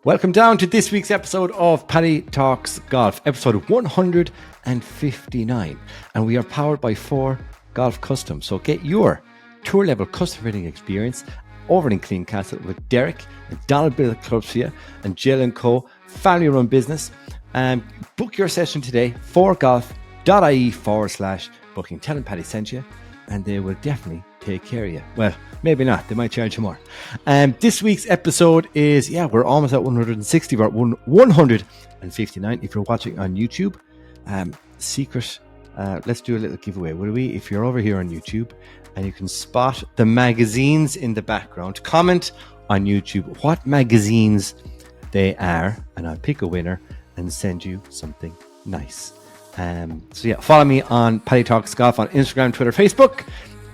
Welcome down to this week's episode of Paddy Talks Golf, episode 159. And we are powered by 4 Golf Custom. So get your tour level custom fitting experience over in Clean Castle with Derek and Donald build clubs for you and Jill & Co. Family run business. Book your session today, 4golf.ie/booking. Tell them Paddy sent you and they will definitely take care of you. Well, maybe not. They might charge you more. This week's episode is, we're almost at 160. We're at 159 if you're watching on YouTube. Secret, let's do a little giveaway, will we? If you're over here on YouTube and you can spot the magazines in the background, comment on YouTube what magazines they are and I'll pick a winner and send you something nice. Follow me on Paddy Talks Golf on Instagram, Twitter, Facebook,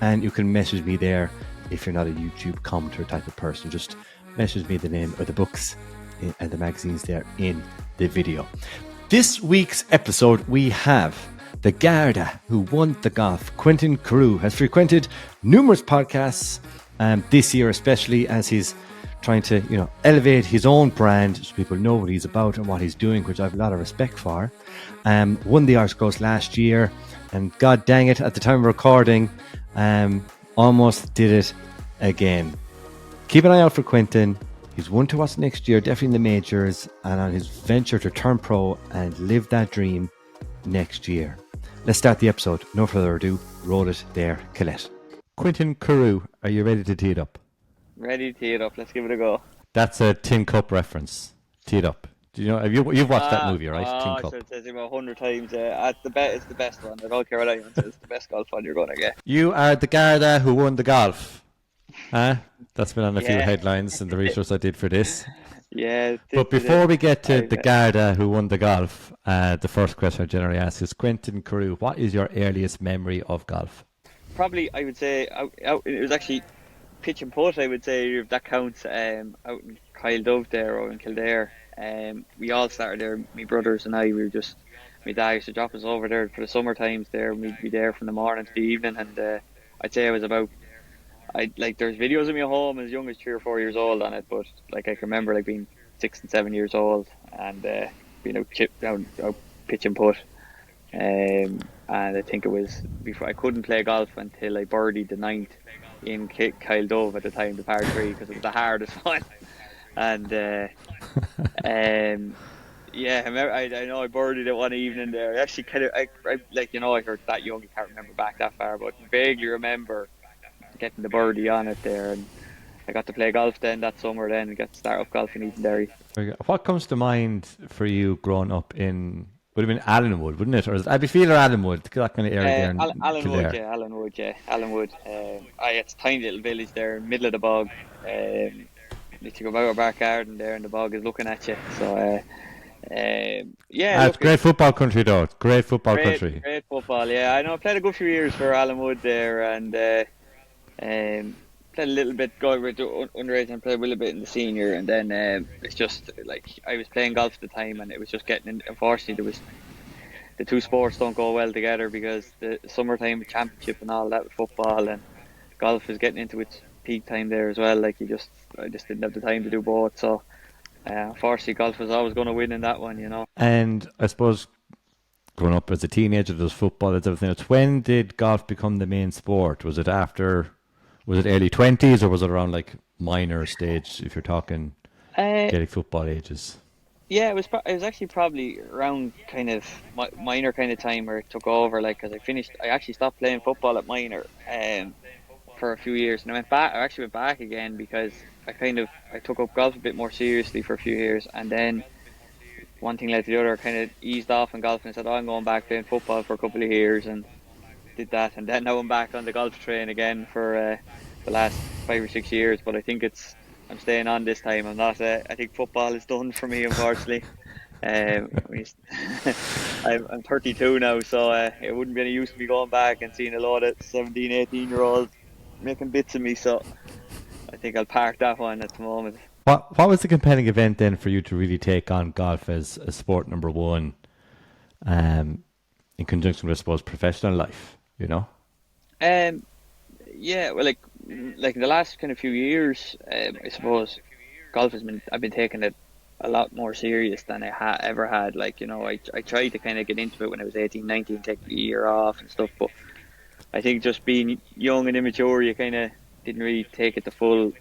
and you can message me there if you're not a YouTube commenter type of person. Just message me the name of the books and the magazines there in the video. This week's episode, we have the Garda who won the golf. Quentin Carew has frequented numerous podcasts this year, especially as he's trying to, elevate his own brand so people know what he's about and what he's doing, which I have a lot of respect for. Won the Irish Coast last year, and god dang it, at the time of recording, almost did it again. Keep an eye out for Quentin. He's one to watch next year, definitely in the majors, and on his venture to turn pro and live that dream next year. Let's start the episode. No further ado, roll it there, Colette. Quentin Carew, are you ready to tee it up? Ready to tee it up. Let's give it a go. That's a Tin Cup reference. Tee it up. Do you know? You've watched that movie, right? Tin Cup. It says about 100 times. It's the best one. I don't care what anyone says. It's the best golf one you're going to get. You are the Garda who won the golf. That's been on a few headlines in the research I did for this. Yeah. But before we get to the Garda who won the golf, the first question I generally ask is, Quentin Carew, what is your earliest memory of golf? Probably, I would say, it was actually pitch and putt, I would say, if that counts, out in Kyle Dove there or in Kildare. We all started there, my brothers and I, my dad used to drop us over there for the summer times there, and we'd be there from the morning to the evening, and I'd say I was about, there's videos of me at home as young as 3 or 4 years old on it, but I can remember being 6 and 7 years old and being out pitch and putt. And I think it was before I couldn't play golf until I birdied the 9th in Kyle Dove at the time, the par 3, because it was the hardest one. And I remember, I know I birdied it one evening there. I actually I heard that young, you can't remember back that far, but vaguely remember getting the birdie on it there, and I got to play golf then that summer then and got to start off golf in Edenderry. What comes to mind for you growing up in, would have been Allenwood, wouldn't it? Or is it Abbeyfield or Allenwood? That kind of area there. Allenwood. It's a tiny little village there in the middle of the bog. You go out our back garden there and the bog is looking at you. So, it's great football country though. Great football. Great football, yeah. I know I played a good few years for Allenwood there and played a little bit going with the underage and played a little bit in the senior, and then it's just I was playing golf at the time and it was just getting in. Unfortunately, the two sports don't go well together because the summertime championship and all that with football and golf was getting into its peak time there as well. I just didn't have the time to do both, so unfortunately golf was always going to win in that one, And I suppose growing up as a teenager, there was football, there's everything else. When did golf become the main sport? Was it early 20s or was it around minor stage, if you're talking Gaelic football ages? Yeah, it was actually probably around kind of minor kind of time where it took over, because I actually stopped playing football at minor for a few years, and I actually went back again because I took up golf a bit more seriously for a few years, and then one thing led to the other. I kind of eased off in golf and said, I'm going back playing football for a couple of years, and did that, and then now I'm back on the golf train again for the last 5 or 6 years, but I think I'm staying on this time. I'm not. I think football is done for me, unfortunately. I'm 32 now, so it wouldn't be any use to me going back and seeing a lot of 17, 18-year-olds making bits of me. So I think I'll park that one at the moment. What was the compelling event then for you to really take on golf as a sport number one, in conjunction with, I suppose, professional life? Yeah, well, like in the last kind of few years, I suppose golf I've been taking it a lot more serious than I ever had. Like, I tried to kind of get into it when I was 18, 19, take a year off and stuff, but I think just being young and immature, you kind of didn't really take it the full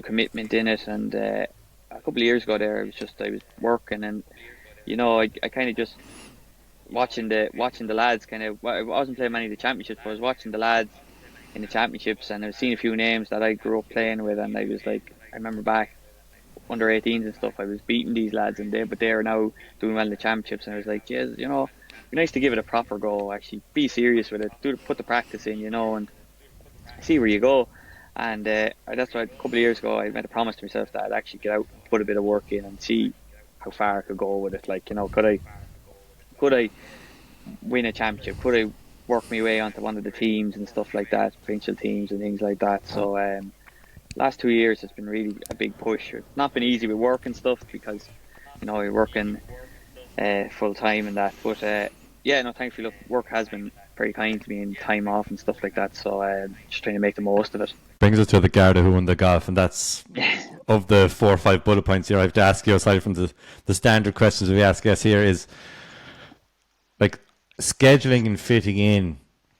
commitment in it. And a couple of years ago there, I was working, and I kind of just watching the lads kind of. I wasn't playing many of the championships, but I was watching the lads in the championships, and I was seeing a few names that I grew up playing with, and I was like, I remember back under 18s and stuff, I was beating these lads, but they are now doing well in the championships, and I was like, yeah, it'd be nice to give it a proper go. Actually, be serious with it, put the practice in, and see where you go. And that's why a couple of years ago I made a promise to myself that I'd actually get out and put a bit of work in and see how far I could go with it. Like, could I win a championship? Could I work my way onto one of the teams and stuff like that, provincial teams and things like that? So last 2 years it's been really a big push. It's not been easy with work and stuff because you're working full time and that. But thankfully, look, work has been very kind to me and time off and stuff like that. So just trying to make the most of it. Brings us to the Garda who won the golf, and that's of the 4 or 5 bullet points here I have to ask you, aside from the standard questions we ask guests here, is like scheduling and fitting in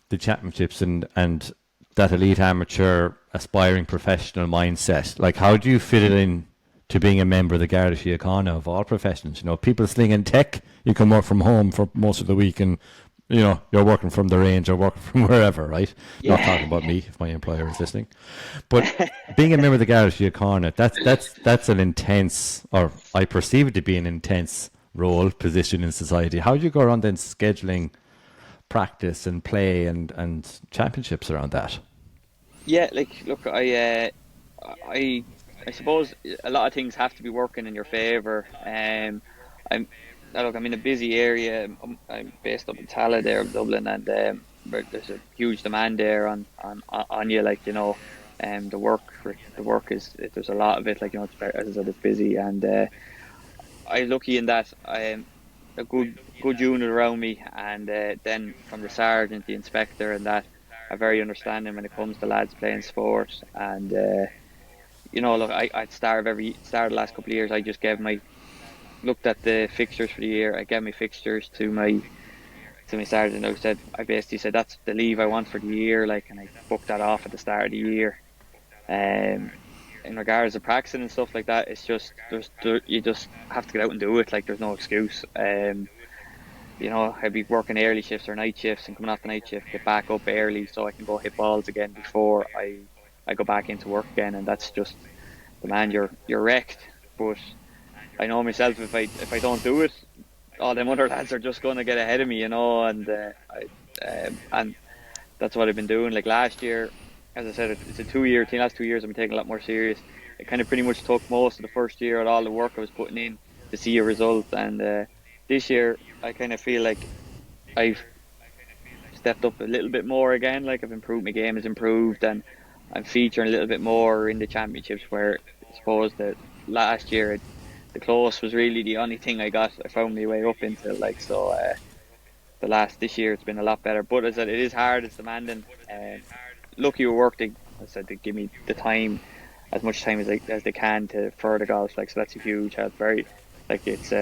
the championships and that elite amateur aspiring professional mindset. Like, how do you fit it in to being a member of the Garda Síochána of all professions? People slinging tech, you can work from home for most of the week, and you're working from the range or working from wherever, right? Yeah. Not talking about me if my employer is listening, but being a member of the Garda Síochána, that's an intense, or I perceive it to be an intense role, position in society. How do you go around then scheduling practice and play and championships around that? Yeah, like, look, I suppose a lot of things have to be working in your favour. I'm in a busy area. I'm based up in Tallaght there, Dublin, and there's a huge demand there on you. Like, the work is, there's a lot of it. Like, as I said, it's busy, and I'm lucky in that I'm a good unit around me, and then from the sergeant, the inspector, and that are very understanding when it comes to lads playing sport. And look, I'd start the last couple of years, I just looked at the fixtures for the year. I gave my fixtures to my sergeant. I basically said that's the leave I want for the year, like, and I booked that off at the start of the year. In regards to practicing and stuff like that, it's just you just have to get out and do it. Like, there's no excuse. I'd be working early shifts or night shifts, and coming off the night shift, get back up early so I can go hit balls again before I go back into work again. And that's just, man, you're wrecked. But I know myself, if I don't do it, all them other lads are just going to get ahead of me, and that's what I've been doing. Like, last year, as I said, it's a 2-year thing. Last 2 years I've been taking a lot more serious. I kind of pretty much took most of the first year at all the work I was putting in to see a result, and this year I kind of feel like I've stepped up a little bit more again. Like, I've improved, my game has improved, and I'm featuring a little bit more in the championships, where I suppose that last year the close was really the only thing I found my way up into. Like, so this year it's been a lot better, but as I said, it is hard, it's demanding. Lucky with work, they give me the time, as much time as they can, to further golf. Like, so that's a huge help. Very, like, it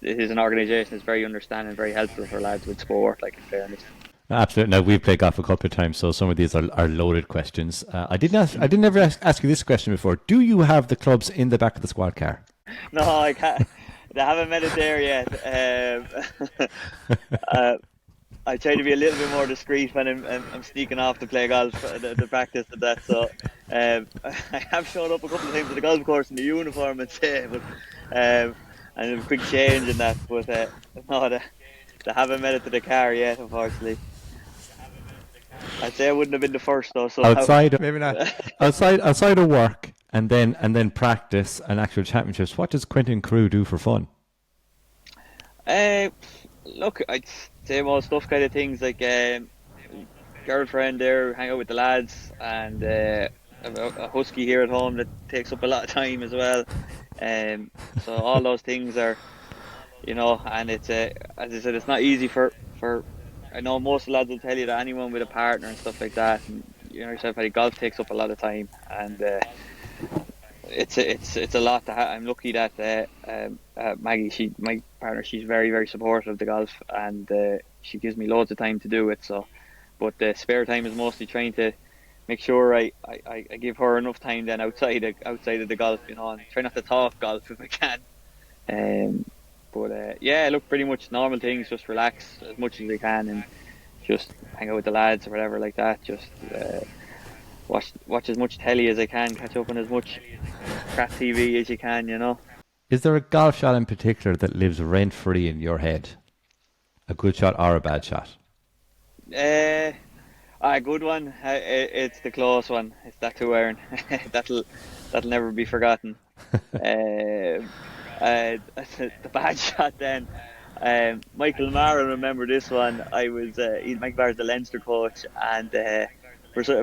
is an organisation that's very understanding, very helpful for lads with sport, like, in fairness. Absolutely. Now, we've played golf a couple of times, so some of these are loaded questions. I didn't ever ask you this question before. Do you have the clubs in the back of the squad car? No, I can't. They haven't made it there yet. I try to be a little bit more discreet when I'm sneaking off to play golf, the practice and that. So I have shown up a couple of times at the golf course in the uniform and say, but and a quick change in that. But no, they haven't made it to the car yet, unfortunately. I'd say I wouldn't have been the first though. So maybe not. outside of work and then practice and actual championships, what does Quentin Carew do for fun? Look, I'd say more stuff kind of things, like girlfriend there, hang out with the lads, and a husky here at home that takes up a lot of time as well. So all those things are, and it's as I said, it's not easy for I know most of the lads will tell you that anyone with a partner and stuff like that, and yourself, golf takes up a lot of time, and it's a lot. I'm lucky that Maggie, my partner, she's very very supportive of the golf, and she gives me loads of time to do it. So, but the spare time is mostly trying to make sure I give her enough time then outside of the golf, and try not to talk golf if I can. Um, but yeah, look, pretty much normal things. Just relax as much as I can and just hang out with the lads or whatever like that. Just watch as much telly as I can, catch up on as much crap TV as you can. Is there a golf shot in particular that lives rent free in your head? A good shot or a bad shot? A good one. It's the close one. It's that 2-iron. that'll never be forgotten. The bad shot then. Michael Mara, remember this one. Mike Barr's the Leinster coach, and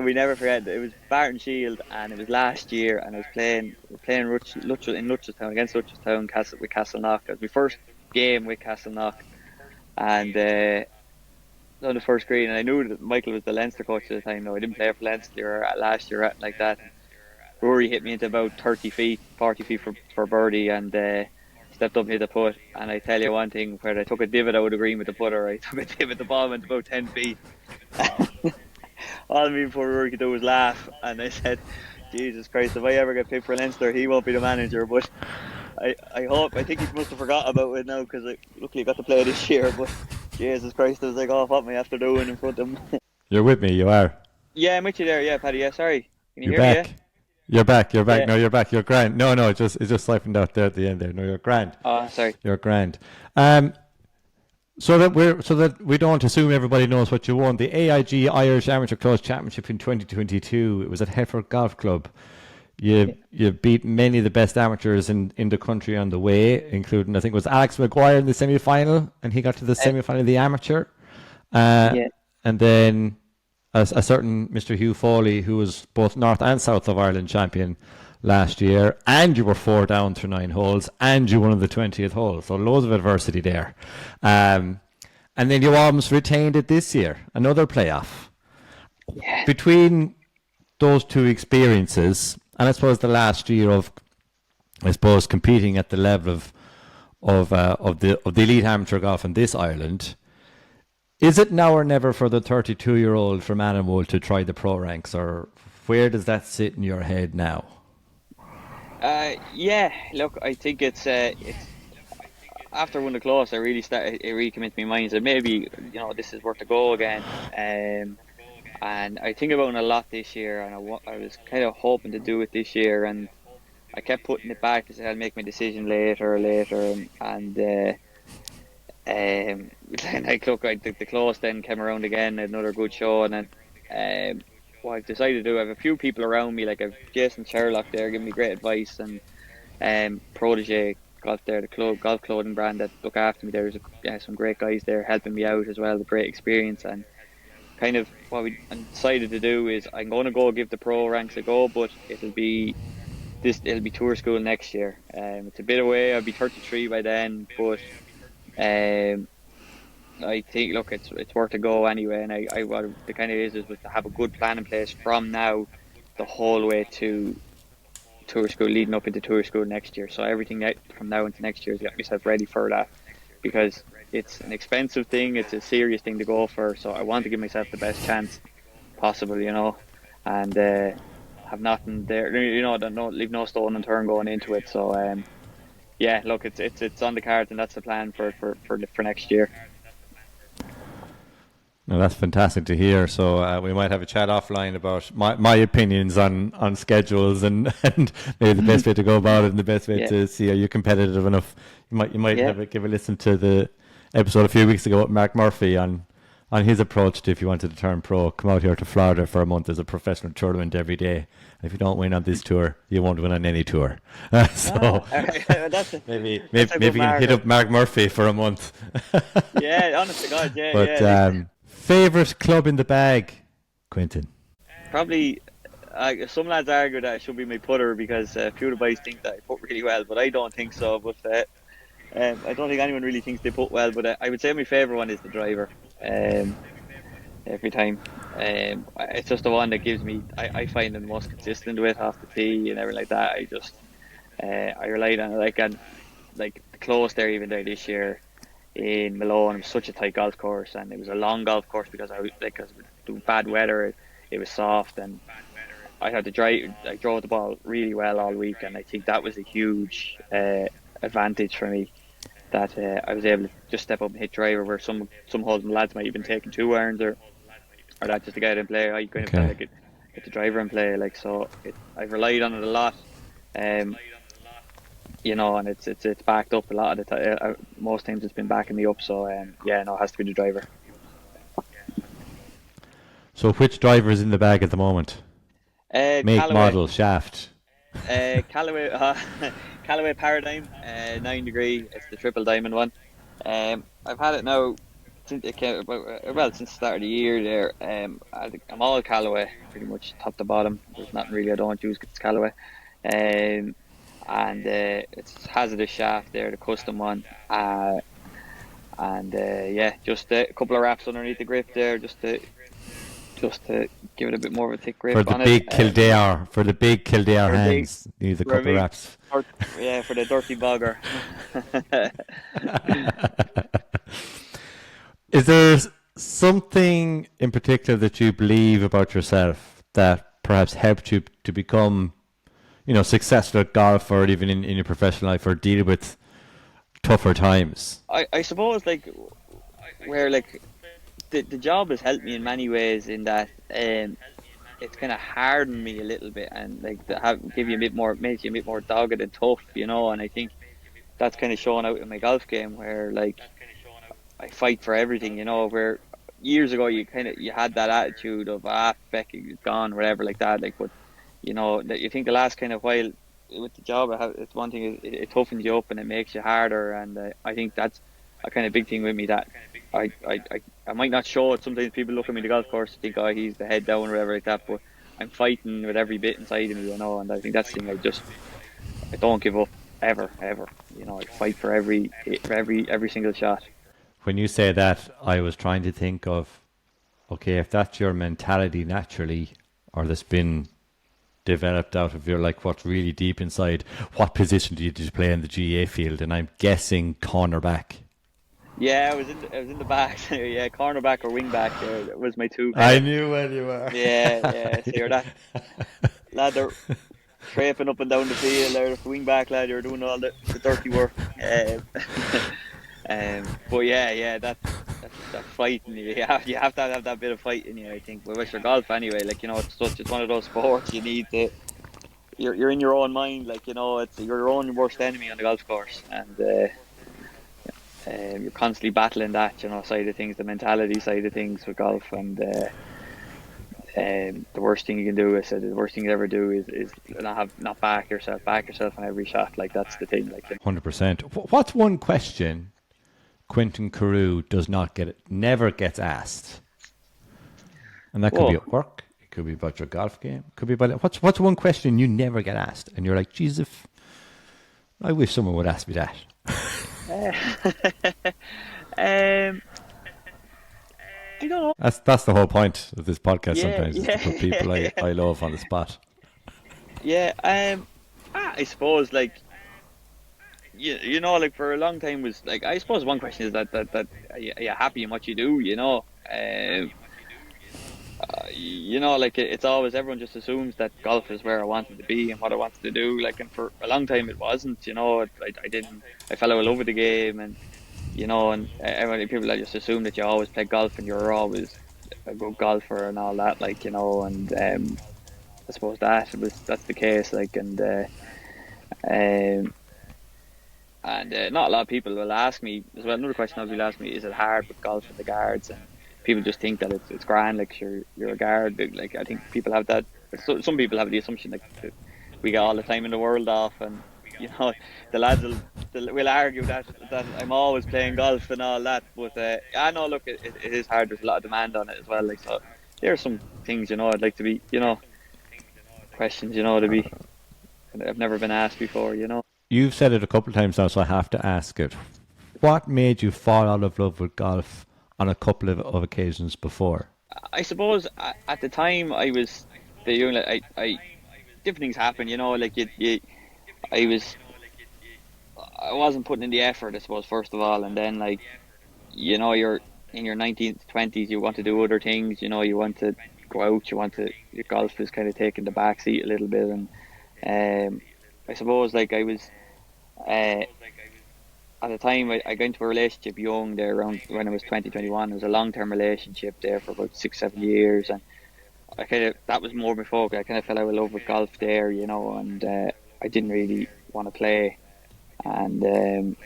we never forget. It was Barton Shield, and it was last year, and I was playing in Lutcherstown against Lutcherstown with Castleknock. It was my first game with Castleknock, and on the first green, and I knew that Michael was the Leinster coach at the time. No, I didn't play for Leinster last year or anything like that. Rory hit me into about 40 feet for birdie, and stepped up near the putt. And I tell you one thing, where I took a divot out of the green with the putter, I took a divot, the ball went about 10 feet. All me before Rory could do was laugh, and I said, Jesus Christ, if I ever get picked for Leinster, he won't be the manager. But I think he must have forgot about it now, because luckily I got to play this year. But Jesus Christ, I was like, oh, what am I after doing in front of him? You're with me, you are. Yeah, I'm with you there. Yeah, Paddy. Yeah, sorry. Can you You're hear back. me? Yeah? You're back. Yeah. No, you're back. You're grand. No, it just siphoned out there at the end there. No, you're grand. Oh, sorry. You're grand. So that we don't assume everybody knows what you won. The AIG Irish Amateur Close Championship in 2022. It was at Heifer Golf Club. You beat many of the best amateurs in the country on the way, including, I think it was Alex McGuire in the semi-final, and he got to the semi-final of the amateur. Yeah. And then a certain Mr. Hugh Foley, who was both North and South of Ireland champion last year, and you were 4 down through 9 holes, and you won on the 20th hole. So loads of adversity there. And then you almost retained it this year, another playoff. Yeah. Between those two experiences, and I suppose the last year of, competing at the level of the elite amateur golf in this Ireland, is it now or never for the 32-year-old from Animal to try the pro ranks, or where does that sit in your head now? Yeah, look, I think it's after winning the close, it really came into my mind that maybe this is worth a go again. And I think about it a lot this year, and I was kind of hoping to do it this year, and I kept putting it back to say I'll make my decision later, and like, look, the close then came around again, another good show, and then what I've decided to do, I have a few people around me, like I've Jason Sherlock there giving me great advice, and Protege Golf there, the golf clothing brand that look after me. There's some great guys there helping me out as well, with great experience. And kind of what we decided to do is I'm going to go give the pro ranks a go, but it'll be tour school next year. It's a bit away. I'll be 33 by then, but I think, look, it's worth a go anyway. And what the kind of is to have a good plan in place from now the whole way to tour school, leading up into tour school next year. So everything from now into next year is to get myself ready for that, because it's an expensive thing, it's a serious thing to go for. So I want to give myself the best chance possible, and have nothing there, leave no stone unturned going into it. So yeah, look, it's on the cards, and that's the plan for next year. No, that's fantastic to hear. So we might have a chat offline about my opinions on schedules and maybe the best way to go about it and the best way to see, are you competitive enough. You might give a listen to the episode a few weeks ago with Mark Murphy on his approach to, if you wanted to turn pro, come out here to Florida for a month. There's a professional tournament every day. And if you don't win on this tour, you won't win on any tour. Maybe you can hit up Mark Murphy for a month. Yeah, honest to God, yeah. But favourite club in the bag, Quentin? Probably, some lads argue that it should be my putter, because a few of the boys think that I putt really well, but I don't think so. But I don't think anyone really thinks they putt well. But I would say my favourite one is the driver. Every time. It's just the one that gives me. I find the most consistent with off the tee and everything like that. I relied on it, like the close there even there this year in Malone. It was such a tight golf course, and it was a long golf course because because of the bad weather. It was soft, and I had to drive. I drove the ball really well all week, and I think that was a huge advantage for me. That I was able to just step up and hit driver, where some holes and lads might even taken 2 irons or that just to get it in play. I kind of felt like get the driver in play, like so. I've relied on it a lot, and it's backed up a lot of the time. Most times it's been backing me up, so it has to be the driver. So which driver is in the bag at the moment? Make, Callaway, model, shaft. Callaway, Callaway Paradigm, 9 degree. It's the triple diamond one. I've had it now since it came since the start of the year. There, I'm all Callaway, pretty much top to bottom. There's nothing really I don't use. It's Callaway, and it's hazardous shaft there, the custom one. Just a couple of wraps underneath the grip there, just to give it a bit more of a thick grip for the on big it. Kildare, for the big Kildare hands, needs a couple of wraps. For the dirty bogger. Is there something in particular that you believe about yourself that perhaps helped you to become, successful at golf, or even in your professional life, or deal with tougher times? I suppose where the job has helped me in many ways, in that it's kind of hardened me a little bit, and give you a bit more, makes you a bit more dogged and tough, and I think that's kind of shown out in my golf game, where I fight for everything, where years ago you had that attitude of feck, it's gone, whatever, like that, but that you think the last kind of while with the job it's one thing, it toughens you up and it makes you harder, and I think that's a kind of big thing with me, that I might not show it. Sometimes people look at me in the golf course and think, he's the head down or whatever like that, but I'm fighting with every bit inside of me, and I think that's the thing. I don't give up ever. I fight for every single shot. When you say that, I was trying to think of, okay, if that's your mentality naturally, or that's been developed out of your what's really deep inside, what position did you play in the GA field? And I'm guessing cornerback. Yeah, I was in the back. Yeah, cornerback or wing back. That was my two. I knew where you were. Yeah. So you're that lad, they're traipsing up and down the field. They're the wing back lad. You're doing all the dirty work. But that fighting. You have to have that bit of fight in you, I think. But with your golf anyway, it's one of those sports you need to. You're in your own mind, it's you're your own worst enemy on the golf course, and you're constantly battling that, side of things, the mentality side of things with golf, and the worst thing you can do, the worst thing you ever do is not back yourself on every shot. That's the thing. 100%. What's one question Quentin Carew never gets asked? And that could be at work, it could be about your golf game, it could be about what's one question you never get asked, and you're like, Jesus, I wish someone would ask me that. I don't know. That's the whole point of this podcast. Sometimes is to put people I love on the spot. Yeah, I suppose for a long time was I suppose one question is that are you happy in what you do? It's always, everyone just assumes that golf is where I wanted to be and what I wanted to do. And for a long time it wasn't. I fell out of love with the game, and and everyone, people just assume that you always play golf and you're always a good golfer and all that. And I suppose that's the case. Not a lot of people will ask me as well. Another question will ask me: is it hard with golf and the guards? And people just think that it's grand, you're a guard. I think people have that. Some people have the assumption that we get all the time in the world off, and the lads will argue that I'm always playing golf and all that. But I know, look, it is hard. There's a lot of demand on it as well. So there are some things I'd like to be, questions to be. I've never been asked before. You've said it a couple of times now, so I have to ask it. What made you fall out of love with golf on a couple of occasions before? I suppose at the time I was the young, like, I different things happen, like I was, I wasn't putting in the effort, I suppose, first of all, and then like, you're in your 19th, 20s, you want to do other things, you want to go out, your golf is kind of taking the back seat a little bit, and I suppose like I was, uh, at the time I got into a relationship young there around when I was 20, 21. It was a long-term relationship there for about 6, 7 years, and I kind of, that was more my focus. I kind of fell out of love with golf there, and I didn't really want to play. And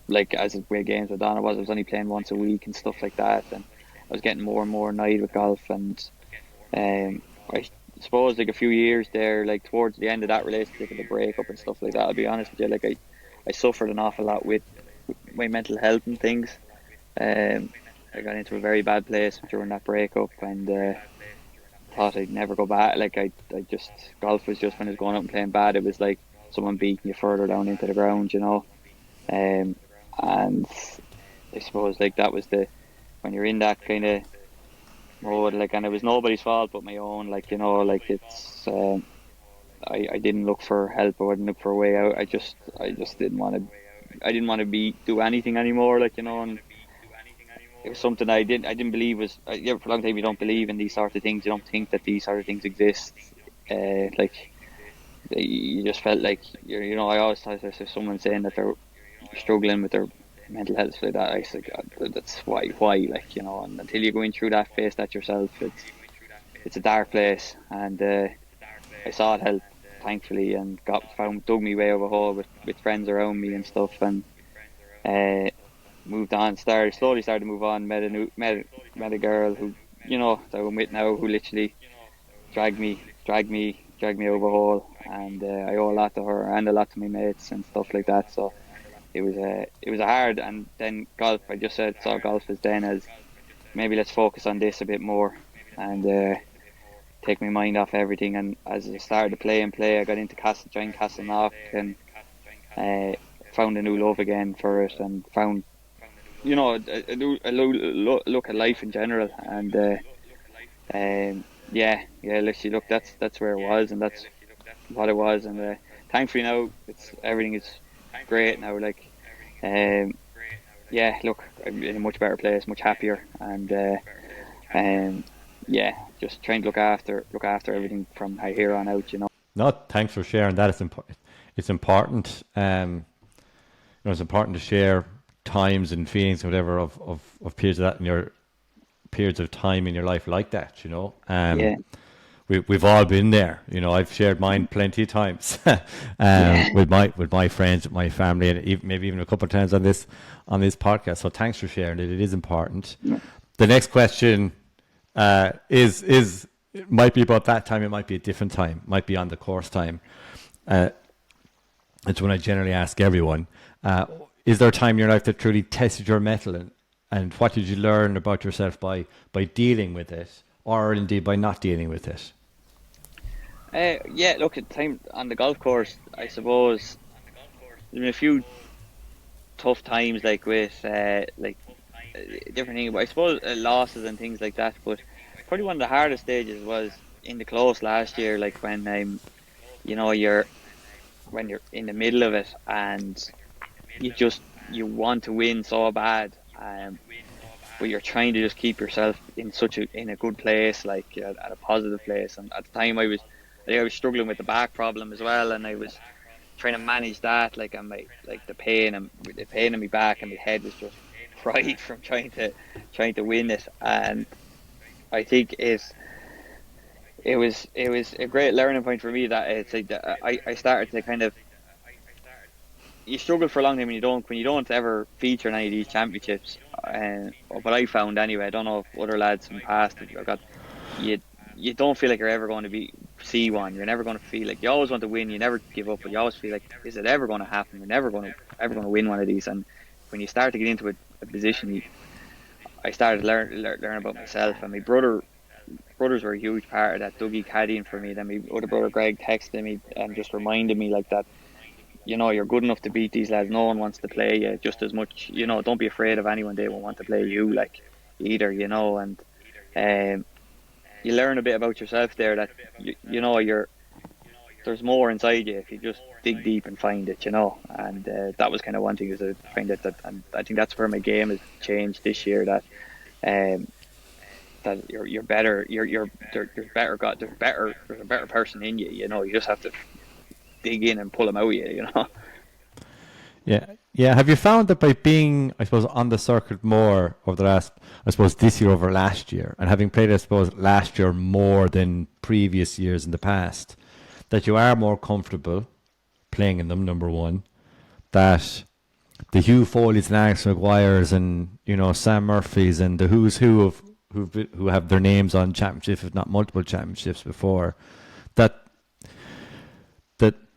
like as the way games went on, I was only playing once a week and stuff like that, and I was getting more and more annoyed with golf. And I suppose like a few years there, like towards the end of that relationship and the breakup and stuff like that, I'll be honest with you, like I suffered an awful lot with my mental health and things. I got into a very bad place during that breakup, and thought I'd never go back. Like I just, golf was just, when it was going up and playing bad, it was like someone beating you further down into the ground. And I suppose like that was when you're in that kind of mode, like, and it was nobody's fault but my own, like, like it's, I didn't look for help, I didn't look for a way out. I just didn't want to do anything anymore, like, and it was something I didn't believe was, yeah, for a long time you don't believe in these sort of things, you don't think that these sort of things exist. Like, you just felt like I always thought there's someone saying that they're struggling with their mental health like that. I was like, God, that's why, like, and until you go in through that, face that yourself, it's a dark place. And I sought help, thankfully, and dug me way over a hole with friends around me and stuff, and moved on. Slowly started to move on. Met a girl who, that I'm with now, who literally dragged me over a hole, and I owe a lot to her and a lot to my mates and stuff like that. So it was a hard. And then golf, I just saw golf as maybe let's focus on this a bit more, and take my mind off everything. And as I started to play, I got into Castleknock, and found a new love again for it, and found a look at life in general. And literally, look, that's where it was, and that's what it was. And thankfully now everything is great now. Like, look, I'm in a much better place, much happier, and just trying to look after everything from here on out. No, thanks for sharing that. It's important. It's important to share times and feelings, whatever, of periods of that in your periods of time in your life like that. We've all been there. I've shared mine plenty of times with my friends, with my family, and maybe even a couple of times on this podcast. So thanks for sharing it. It is important. Yeah. The next question is it might be about that time. It might be a different time. It might be on the course time. It's when I generally ask everyone. Is there a time in your life that truly tested your mettle, and what did you learn about yourself by dealing with it, or indeed by not dealing with it? Look, at time on the golf course, I suppose there's been a few tough times, like with different things, but I suppose losses and things like that. But probably one of the hardest stages was in the close last year, like when you're in the middle of it, and you want to win so bad, but you're trying to just keep yourself in a good place, like at a positive place. And at the time I was struggling with the back problem as well, and I was trying to manage that, like, and the pain in my back, and my head was just fried from trying to win it. And I think it was a great learning point for me, that it's like I started to kind of, you struggle for a long time when you don't ever feature in any of these championships. What I found anyway, I don't know if other lads in the past have got, you don't feel like you're ever going to see one. You're never going to feel like, you always want to win. You never give up, but you always feel like, is it ever going to happen? You're never going to win one of these. And when you start to get into a position, I started to learn about myself. And my brothers were a huge part of that. Dougie caddying for me. Then my other brother Greg texted me and just reminded me like that. You're good enough to beat these lads. No one wants to play you just as much. Don't be afraid of anyone. They won't want to play you. Like, either, you know, and um, you learn a bit about yourself there that you know there's more inside you if you just dig deep and find it, you know. And that was kind of one thing, is I find that, and I think that's where my game has changed this year. Um, that you're better, there's better got there's a better person in you, you know. You just have to dig in and pull them out of you, you know. Yeah, yeah. Have you found that by being, I suppose, on the circuit more over the last, I suppose, this year over last year, and having played, I suppose, last year more than previous years in the past, that you are more comfortable playing in them? Number one, that the Hugh Foley's and Alex Maguires and Sam Murphy's and the who's who of who have their names on championships, if not multiple championships before, that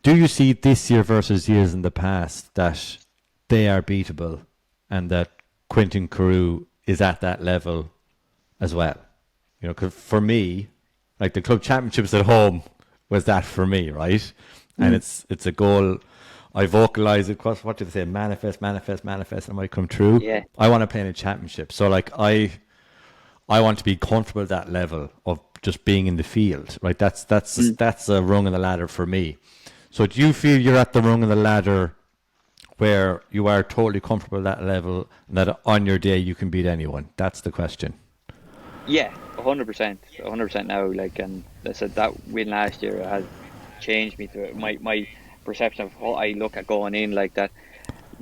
do you see this year versus years in the past that they are beatable, and that Quentin Carew is at that level as well? 'Cause for me, like the club championships at home was that for me, right? And it's a goal. I vocalize it. What do they say? Manifest, manifest, manifest. It might come true. Yeah. I want to play in a championship, so like I want to be comfortable at that level of just being in the field, right? That's a rung on the ladder for me. So do you feel you're at the rung of the ladder where you are totally comfortable at that level, and that on your day you can beat anyone? That's the question. Yeah, 100%, 100% now. Like, and I said, that win last year has changed me to my perception of what I look at going in. Like that,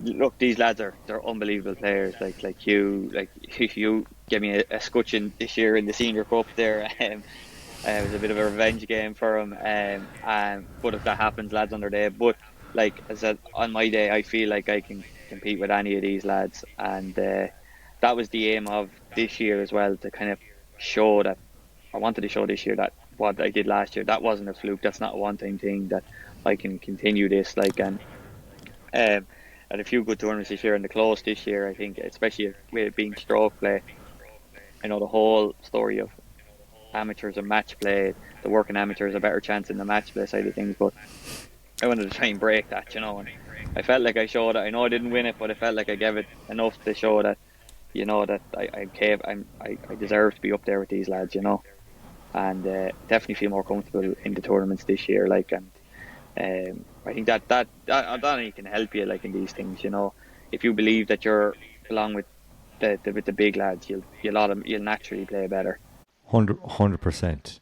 look, these lads they're unbelievable players. Like you gave me a scutcheon this year in the senior cup there. It was a bit of a revenge game for him. But if that happens, lads, on their day. But like I said, on my day, I feel like I can compete with any of these lads, and that was the aim of this year as well, to kind of show that I wanted to show this year that what I did last year, that wasn't a fluke. That's not a one-time thing. That I can continue this. Like, and had a few good tournaments this year, and the close this year, I think, especially with it being stroke play. I know the whole story of amateurs and match play, the working amateurs a better chance in the match play side of things, but I wanted to try and break that, you know. And I felt like I showed it. I know I didn't win it, but I felt like I gave it enough to show that, you know, that I deserve to be up there with these lads, you know. And definitely feel more comfortable in the tournaments this year, like. And I think that only can help you, like, in these things, you know. If you believe that you're along with the big lads, you'll naturally play better. 100%.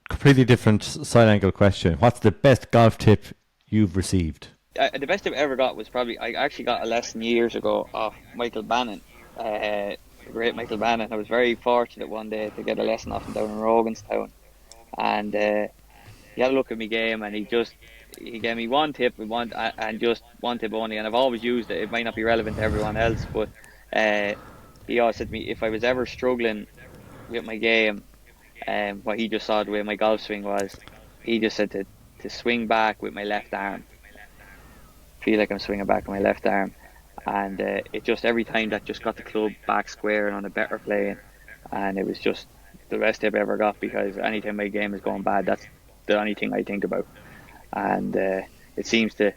Completely different side angle question. What's the best golf tip you've received? The best tip I ever got was probably, I actually got a lesson years ago off Michael Bannon, the great Michael Bannon. I was very fortunate one day to get a lesson off him down in Roganstown, and he had a look at my game, and he gave me one tip and just one tip only, and I've always used it. It might not be relevant to everyone else, but he always said to me, if I was ever struggling with my game, what he just saw the way my golf swing was, he just said to swing back with my left arm. Feel like I'm swinging back with my left arm, and it just, every time, that just got the club back square and on a better plane, and it was just the best tip I ever got, because anytime my game is going bad, that's the only thing I think about, and it seems to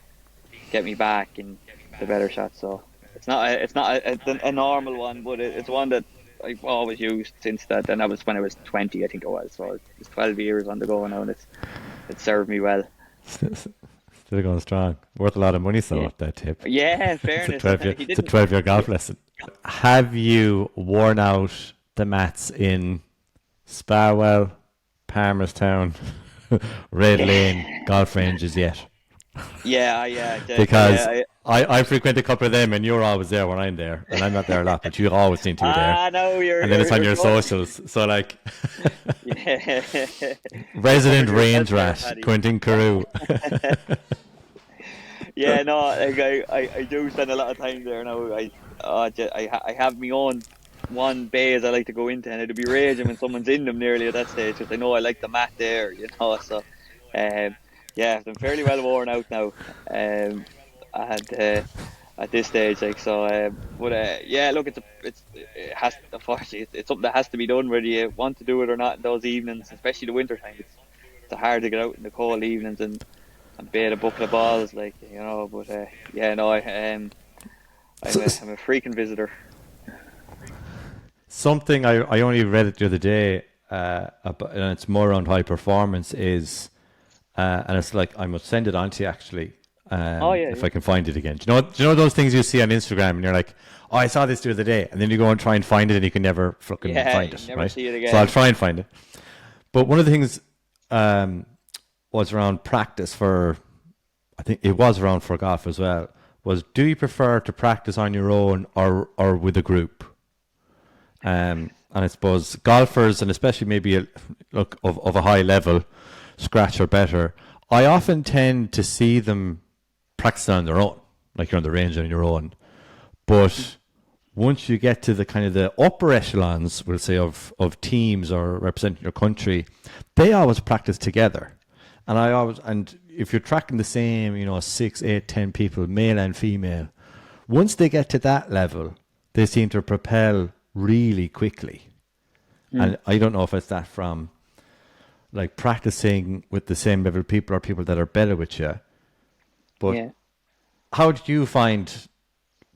get me back in the better shots. So it's not a normal one, but it's one that I've always used since that, and that was when I was 20, I think it was. So it's 12 years on the go now, and it's served me well. Still going strong. Worth a lot of money, so yeah. That tip. Yeah, in fairness. It's a 12-year golf lesson. Have you worn out the mats in Sparwell, Palmerstown, Red Lane golf ranges yet? Yeah. Because I frequent a couple of them, and you're always there when I'm there, and I'm not there a lot, but you always seem to be there. No, and then it's on your socials, so like, resident range rat, Quentin Carew. Yeah, no, like I do spend a lot of time there now. I have my own one bay as I like to go into, and it'll be raging when someone's in them nearly at that stage, because I know I like the mat there, you know. So, yeah, I'm fairly well worn out now, and at this stage, like, so. But yeah, look, unfortunately, it's something that has to be done, whether you want to do it or not. In those evenings, especially the winter time, it's hard to get out in the cold evenings and bait a bucket of balls, like, you know. But yeah, no, I'm a frequent visitor. something I only read it the other day, and it's more around high performance, and it's like, I must send it on to you actually, Oh yeah, if yeah. I can find it again. Do you know those things you see on Instagram and you're like, oh, I saw this the other day, and then you go and try and find it and you can never fucking Yeah, find you it, never right? see it So I'll again. try and find it. But one of the things um, was around practice for, I think it was around for golf as well, was, do you prefer to practice on your own or with a group? And I suppose golfers, and especially maybe look of a high level, scratch or better, I often tend to see them practicing on their own, like you're on the range on your own. But once you get to the kind of the upper echelons, we'll say, of teams or representing your country, they always practice together. And if you're tracking the same, 6, 8, 10 people, male and female, once they get to that level, they seem to propel really quickly. Mm. And I don't know if it's that from like practicing with the same level of people or people that are better with you. But Yeah. how did you find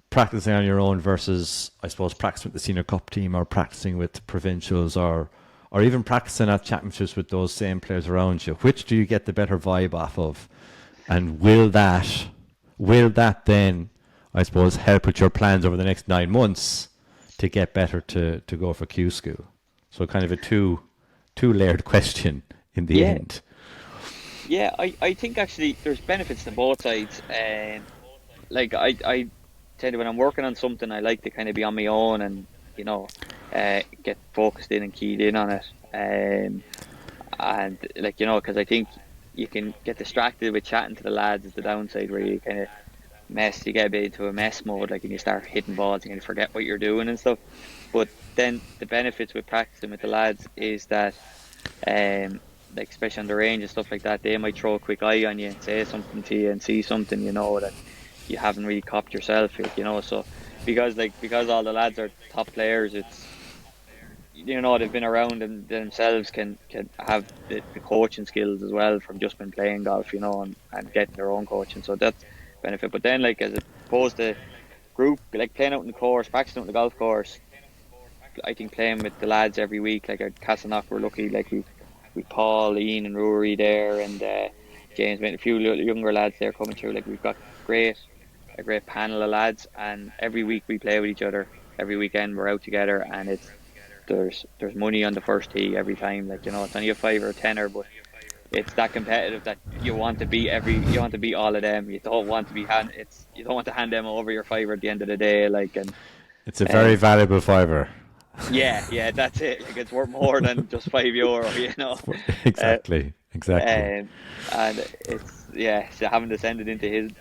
practicing on your own versus, I suppose, practicing with the senior cup team or practicing with provincials or even practicing at championships with those same players around you? Which do you get the better vibe off of? And will that then, I suppose, help with your plans over the next 9 months to get better to go for Q school? So kind of a two layered question in the Yeah, end. yeah. I think actually there's benefits to both sides. Like I tend to, when I'm working on something, I like to kind of be on my own and get focused in and keyed in on it. And like because I think you can get distracted with chatting to the lads is the downside, where you kind of you get a bit into a mess mode, like, and you start hitting balls and you forget what you're doing and stuff. But then the benefits with practicing with the lads is that, like especially on the range and stuff like that, they might throw a quick eye on you and say something to you and see something that you haven't really copped yourself with. So because all the lads are top players, it's they've been around and themselves can have the coaching skills as well from just been playing golf, and getting their own coaching. So that's benefit. But then, like, as opposed to group, like playing out in the course, practicing out in the golf course, I think playing with the lads every week, like at Castleknock, we're lucky, like we Paul, Ian, and Rory there, and James, a few little younger lads there coming through. Like, we've got a great panel of lads, and every week we play with each other. Every weekend we're out together, and there's money on the first tee every time. Like, it's only a five or a tenner, but it's that competitive that you want to beat all of them. You don't want to you don't want to hand them over your fiver at the end of the day. Like, It's a very and valuable fiber. yeah, that's it. Like, it's worth more than just €5. Uh, Exactly. and it's, so having to send it into his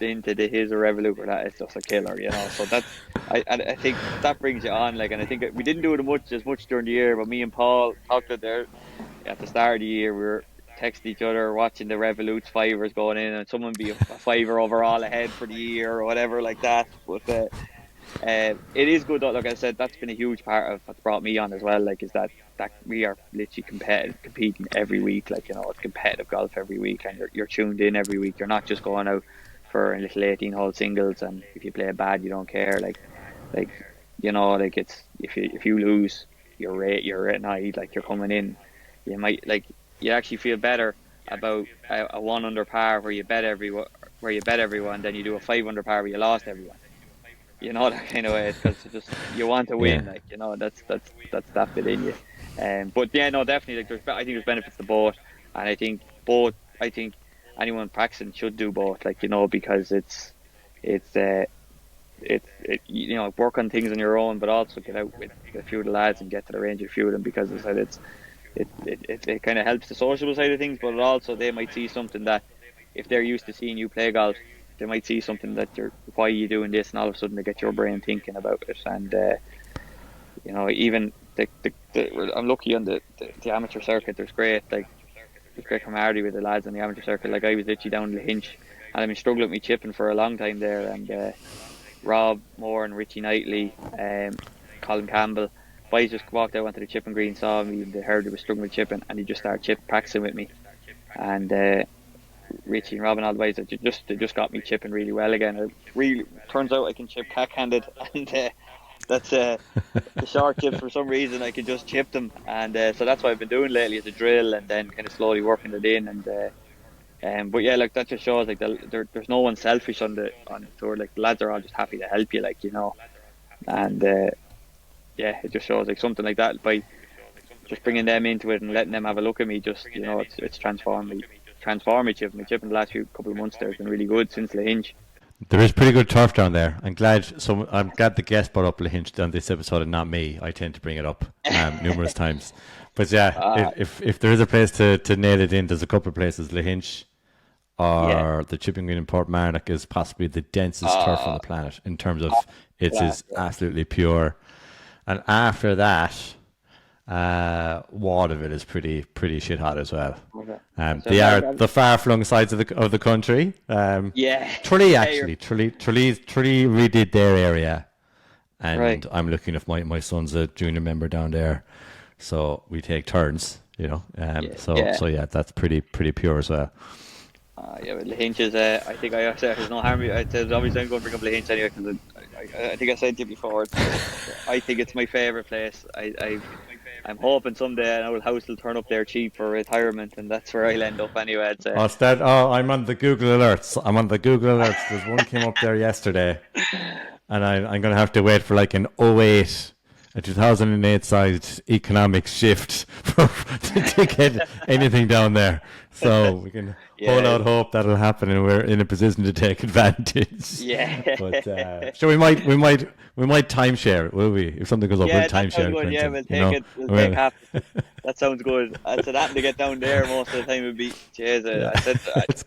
or Revolut for that, it's just a killer. So that's, I think that brings you on. Like, and I think we didn't do it as much during the year, but me and Paul talked it there at the start of the year. We were texting each other, watching the Revolut's fivers going in, and someone be a fiver overall ahead for the year or whatever like that. But it is good, though. Like I said, that's been a huge part of what's brought me on as well. Like, is that we are literally competing every week. Like, it's competitive golf every week, and you're tuned in every week. You're not just going out for a little 18-hole singles, and if you play bad, you don't care. Like like, it's, if you lose, you're annoyed. Like, you're coming in, you actually feel better about a one under par where you bet everyone than you do a five under par where you lost everyone. That kind of way, because just you want to win. Yeah. Like, that's that bit in you. But yeah, no, definitely. Like, I think there's benefits to both, and I think anyone practicing should do both. Like, because it's work on things on your own, but also get out with a few of the lads and get to the range with a few of them, because as I said, it kind of helps the social side of things, but it also, they might see something that, if they're used to seeing you play golf, they might see something that why are you doing this, and all of a sudden they get your brain thinking about it. And even I'm lucky on the amateur circuit. There's great camaraderie with the lads on the amateur circuit. Like, I was literally down in the Hinch, and I've been struggling with me chipping for a long time there, and Rob Moore and Richie Knightley, Colin Campbell, boys just walked out onto the chipping green, saw me, and they heard I was struggling with chipping, and he just started practicing with me. And Richie and Rob and all the boys, they just got me chipping really well again. It really turns out I can chip cack-handed, and That's the short chips. For some reason, I can just chip them, and so that's what I've been doing lately, is a drill, and then kind of slowly working it in, but yeah, like that just shows like there's no one selfish on the tour. Like the lads are all just happy to help you, like and yeah, it just shows like something like that by just bringing them into it and letting them have a look at me. Just it's transformative. My chipping the last few couple of months there has been really good since the hinge. There is pretty good turf down there. I'm glad the guest brought up Lahinch on this episode and not me. I tend to bring it up numerous times. But yeah, if there is a place to nail it in, there's a couple of places. Lahinch or the chipping green in Portmarnock is possibly the densest turf on the planet in terms of it is absolutely pure. And after that, Waterville is pretty shit hot as well. Okay. They are the far-flung sides of the country. Tralee actually, Tralee redid their area, and I'm looking if my son's a junior member down there, so we take turns, So yeah, that's pretty pure as well. But Lahinch is. I think I said there's no harm. There's obviously I'm going to bring up Lahinch anyway because I think I said to you before. I think it's my favourite place. I'm hoping someday an old house will turn up there cheap for retirement, and that's where I'll end up anyway. I'd say. I'm on the Google alerts. There's one came up there yesterday, and I'm going to have to wait for like an 08, a 2008 sized economic shift to get anything down there. So we can hold out hope that'll happen, and we're in a position to take advantage. Yeah. But so we might timeshare, will we? If something goes up, we'll timeshare. Good. Yeah, we'll take it. We'll take half. That sounds good. I said that to get down there most of the time would be.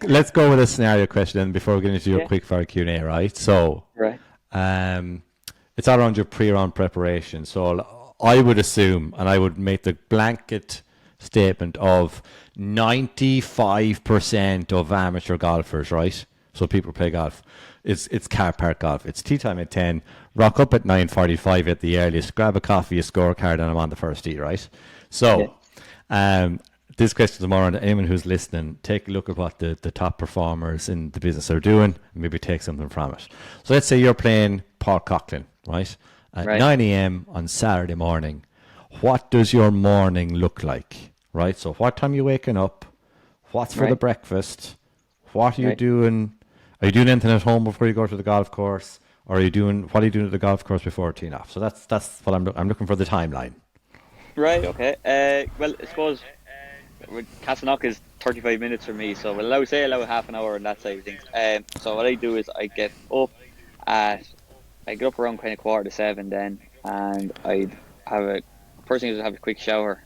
Let's go with a scenario question then before we get into your quick fire Q&A, right? So, it's all around your pre-round preparation. So I would assume, and I would make the blanket statement of 95% of amateur golfers, right? So people play golf. It's car park golf. It's tea time at 10. Rock up at 9:45 at the earliest. Grab a coffee, a scorecard, and I'm on the first tee, right? So, this question is more on anyone who's listening. Take a look at what the top performers in the business are doing, and maybe take something from it. So let's say you're playing Paul Coughlin, right? At 9 a.m. on Saturday morning. What does your morning look like? Right, so what time are you waking up? What's for the breakfast? What are you doing? Are you doing anything at home before you go to the golf course? Or what are you doing at the golf course before teeing off? So that's what I'm looking for, the timeline. Right, okay. Well, I suppose Castleknock is 35 minutes for me, so we'll allow half an hour on that side of things. So what I do is I get up around kind of 6:45 then, and I'd have a quick shower.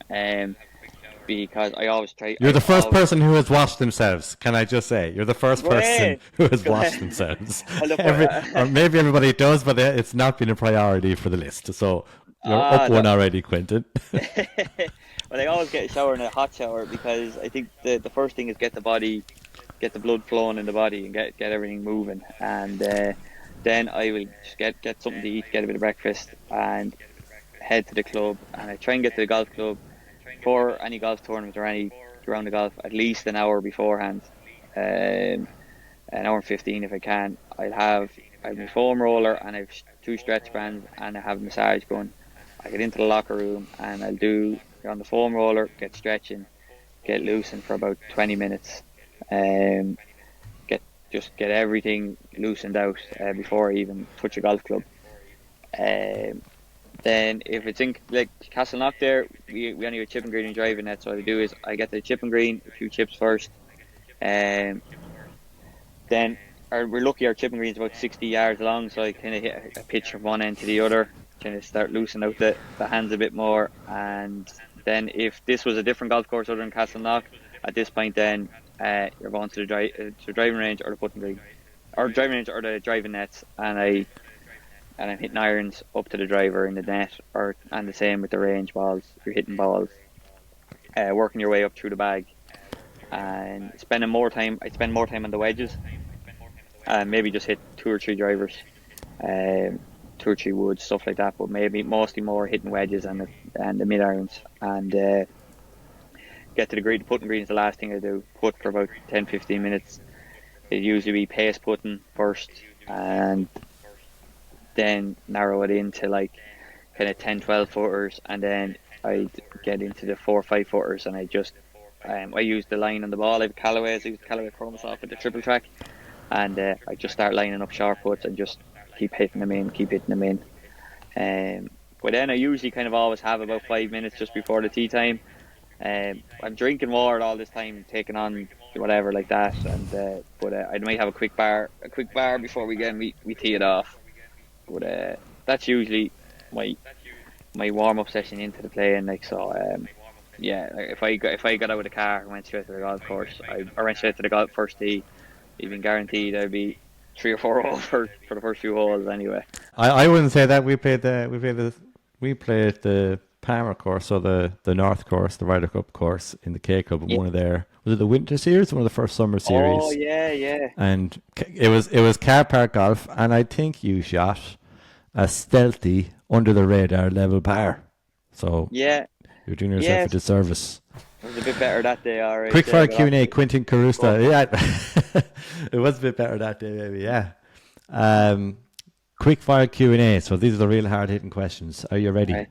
Because I always try. You're the first person who has washed themselves. Can I just say, you're the first person who has washed themselves. Or maybe everybody does, but it's not been a priority for the list. So you're up one already, Quentin. Well, I always get a shower and a hot shower because I think the first thing is get the blood flowing in the body and get everything moving, and then I will just get something to eat, get a bit of breakfast, and head to the club. And I try and get to the golf club for any golf tournament or any round of golf at least an hour beforehand, an hour and 15 if I can. I have my foam roller and I have 2 stretch bands and I have a massage gun. I get into the locker room and I'll do on the foam roller, get stretching, get loosened for about 20 minutes, get everything loosened out before I even touch a golf club. Then if it's in like Castleknock there, we only have chipping green and driving net. So what I do is I get the chipping green, a few chips first, then we're lucky our chipping green is about 60 yards long, so I kind of hit a pitch from one end to the other, kind of start loosening out the hands a bit more. And then if this was a different golf course other than Castleknock, at this point then you're going to the driving range or the putting green, or driving range or the driving nets, and I'm hitting irons up to the driver in the net, and the same with the range balls. You're hitting balls, working your way up through the bag, and I'd spend more time on the wedges, and maybe just hit 2 or 3 drivers, 2 or 3 woods, stuff like that. But maybe mostly more hitting wedges and the mid irons, and get to the green. The putting green is the last thing I do. Put for about 10-15 minutes. It usually be pace putting first, and then narrow it into like kind of 10, 12 footers, and then I'd get into the 4 or 5 footers, and I just I use the line on the ball. I have Callaway's. I use Callaway Chromosoft with the triple track, and I just start lining up short puts and just keep hitting them in. But then I usually kind of always have about 5 minutes just before the tee time. I'm drinking water all this time, taking on whatever like that, and but I might have a quick bar before we tee it off. But that's usually my warm up session into the playing. Like so, yeah. If I got out of the car and went straight to the golf course, I went straight to the golf first tee. Even guaranteed I'd be 3 or 4 over for the first few holes anyway. I wouldn't say that. We played the Palmer course, so the North course, the Ryder Cup course in the K Club, and one of their, was it the winter series, one of the first summer series? Oh yeah. And it was car park golf, and I think you shot a stealthy under the radar level par. So yeah, you're doing yourself a disservice. It was a bit better that day, alright. Quick fire Q&A, Quentin Carew. Yeah, it was a bit better that day, maybe. Yeah. Quick fire Q&A. So these are the real hard hitting questions. Are you ready?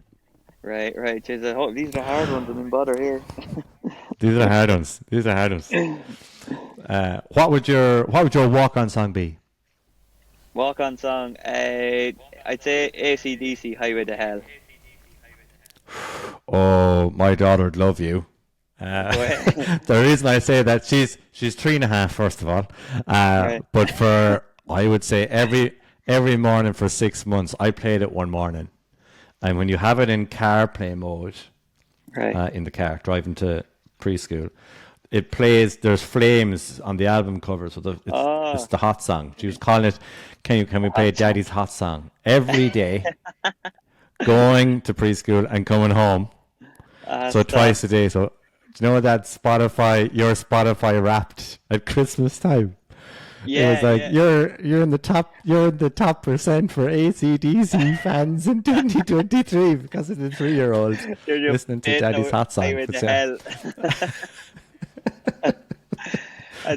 Right. Jeez, I hope these are hard ones. I didn't bother here. These are hard ones. What would your walk on song be? Walk on song. I'd say AC/DC Highway to Hell. Oh, my daughter would love you. The reason I say that, she's 3.5, first of all. But I would say every morning for 6 months, I played it one morning. And when you have it in car play mode, in the car, driving to preschool, it plays, there's flames on the album cover, so it's the hot song. She was calling it, can we play Daddy's hot song? Every day, going to preschool and coming home. So twice a day. So do you know that your Spotify Wrapped at Christmas time? Yeah, it was like you're in the top percent for AC/DC fans in 2023 because of the 3-year-old listening to Daddy's hot song.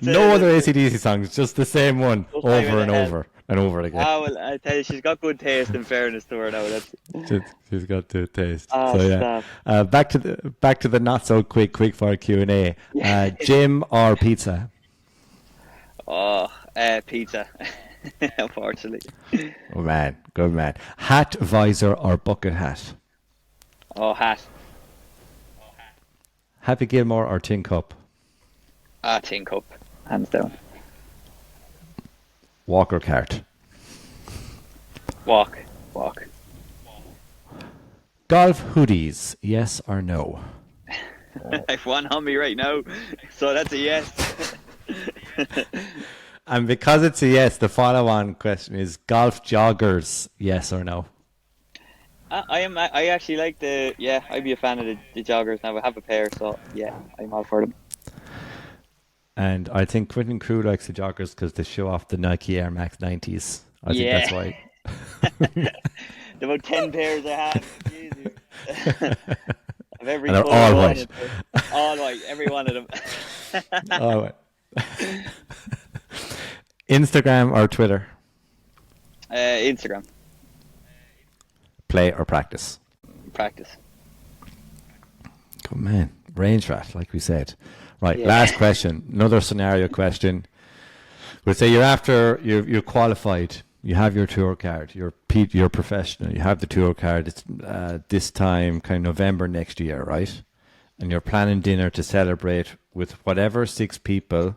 No other AC/DC songs, just the same one over and over and over again. Well, I tell you, she's got good taste. In fairness to her, now she's got good taste. So yeah, back to the not so quick fire Q&A. Gym or pizza? Pizza. Unfortunately. Oh man, good man. Hat, visor, or bucket hat? Hat. Happy Gilmore or Tin Cup? Tin Cup, hands down. Walk or cart? Walk. Golf hoodies, yes or no? I've one on me right now, so that's a yes. And because it's a yes, the follow-on question is golf joggers, yes or no? I actually like I'd be a fan of the joggers now. I have a pair, so yeah, I'm all for them. And I think Quentin Carew likes the joggers because they show off the Nike Air Max 90s. I think that's why. About 10 pairs I have. Jesus. Of every and they're all white. All white, every one of them. All white. Instagram or Twitter? Instagram. Play or practice? Practice. Good man. Range rat, like we said. Right, last question. Another scenario question. We'll say you're qualified. You have your tour card. You're professional. You have the tour card. It's this time, kind of November next year, right? And you're planning dinner to celebrate with whatever 6 people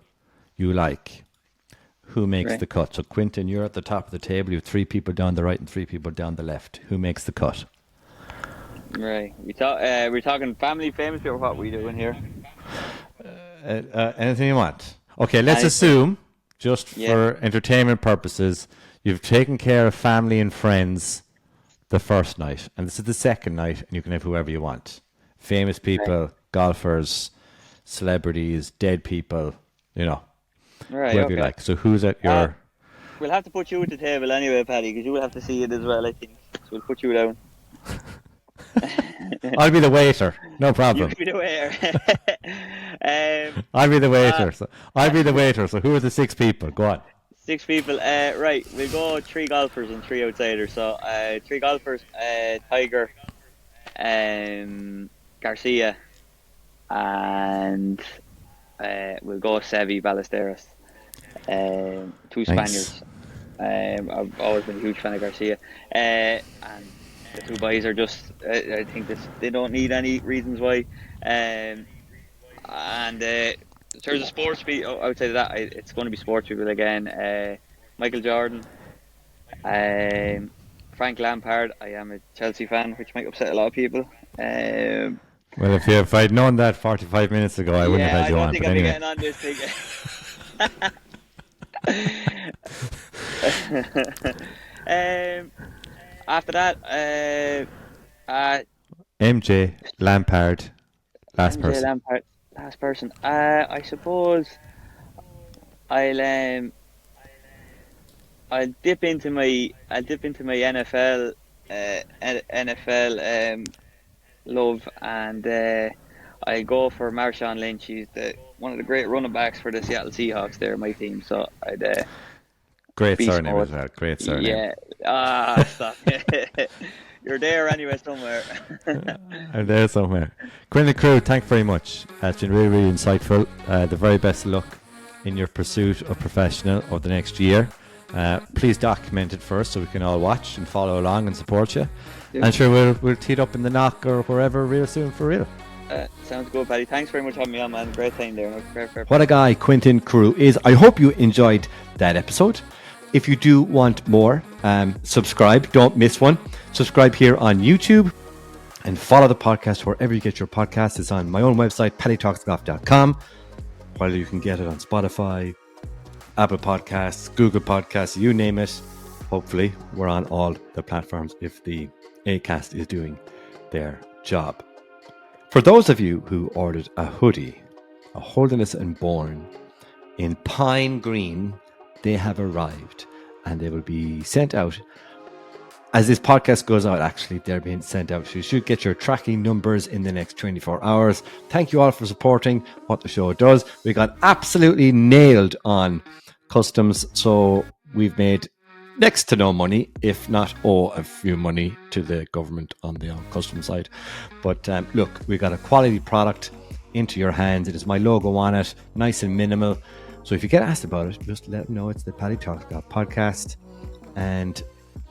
you like. Who makes the cut? So Quentin, you're at the top of the table. You have 3 people down the right and 3 people down the left. Who makes the cut? Right. We're talking family, famous people. What are we doing here? Anything you want. Okay, let's assume, just for entertainment purposes, you've taken care of family and friends the first night, and this is the second night, and you can have whoever you want. Famous people, golfers, celebrities, dead people, whoever you like. So who's at your... We'll have to put you at the table anyway, Paddy, because you will have to see it as well, I think. So we'll put you down. I'll be the waiter, no problem. You'll be the waiter. I'll be the waiter. So who are the 6 people? Go on. 6 people. Right, we'll go 3 golfers and 3 outsiders. So 3 golfers: Tiger, Garcia, and we'll go Seve Ballesteros. 2 Spaniards. I've always been a huge fan of Garcia, and the 2 boys are just. I think they don't need any reasons why. And in terms of sports people, outside of that, it's going to be sports people again. Michael Jordan, Frank Lampard. I am a Chelsea fan, which might upset a lot of people. Well, if I'd known that 45 minutes ago, I wouldn't have had you on. I don't think I'd be getting on this thing. After that, MJ Lampard, last MJ person. Lampard, last person. I suppose I'll dip into my NFL love, and I go for Marshawn Lynch. He's one of the great running backs for the Seattle Seahawks. They're my team, so I'd great surname as well. Great surname. Yeah. Stop. You're there anyway somewhere. I'm there somewhere. Quentin Carew, thank you very much. It's been really, really insightful. The very best of luck in your pursuit of professional over the next year. Please document it first so we can all watch and follow along and support you. Yeah. And sure, we'll tee it up in the Knock or wherever real soon for real. Sounds good, Paddy. Thanks very much for having me on, man. Great time there. What a guy Quentin Carew is. I hope you enjoyed that episode. If you do want more, subscribe. Don't miss one. Subscribe here on YouTube and follow the podcast wherever you get your podcasts. It's on my own website, PaddyTalksGolf.com, while you can get it on Spotify, Apple Podcasts, Google Podcasts, you name it. Hopefully, we're on all the platforms if the Acast is doing their job. For those of you who ordered a hoodie, a Holiness and Born in Pine Green, they have arrived and they will be sent out. As this podcast goes out, actually, they're being sent out. So you should get your tracking numbers in the next 24 hours. Thank you all for supporting what the show does. We got absolutely nailed on customs, so we've made next to no money, if not a few money to the government on the customs side. But look, we got a quality product into your hands. It is my logo on it, nice and minimal. So if you get asked about it, just let them know it's the PaddyTalks Golf podcast. And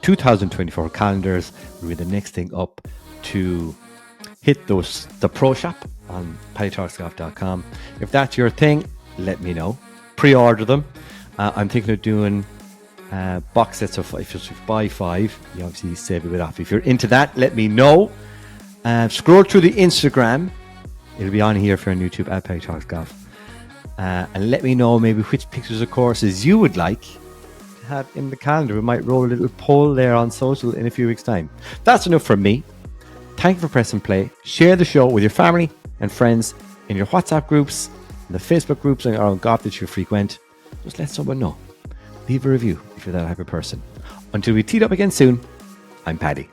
2024 calendars will be the next thing up to hit the pro shop on PaddyTalksGolf.com. If that's your thing, let me know. Pre-order them. I'm thinking of doing box sets of 5. If you buy 5, you obviously save a bit off. If you're into that, let me know. Scroll through the Instagram. It'll be on here if you're on YouTube at PaddyTalks Golf. And let me know maybe which pictures of courses you would like to have in the calendar. We might roll a little poll there on social in a few weeks' time. That's enough from me. Thank you for pressing play. Share the show with your family and friends in your WhatsApp groups, in the Facebook groups and our golf that you frequent. Just let someone know. Leave a review if you're that type of person. Until we teed up again soon, I'm Paddy.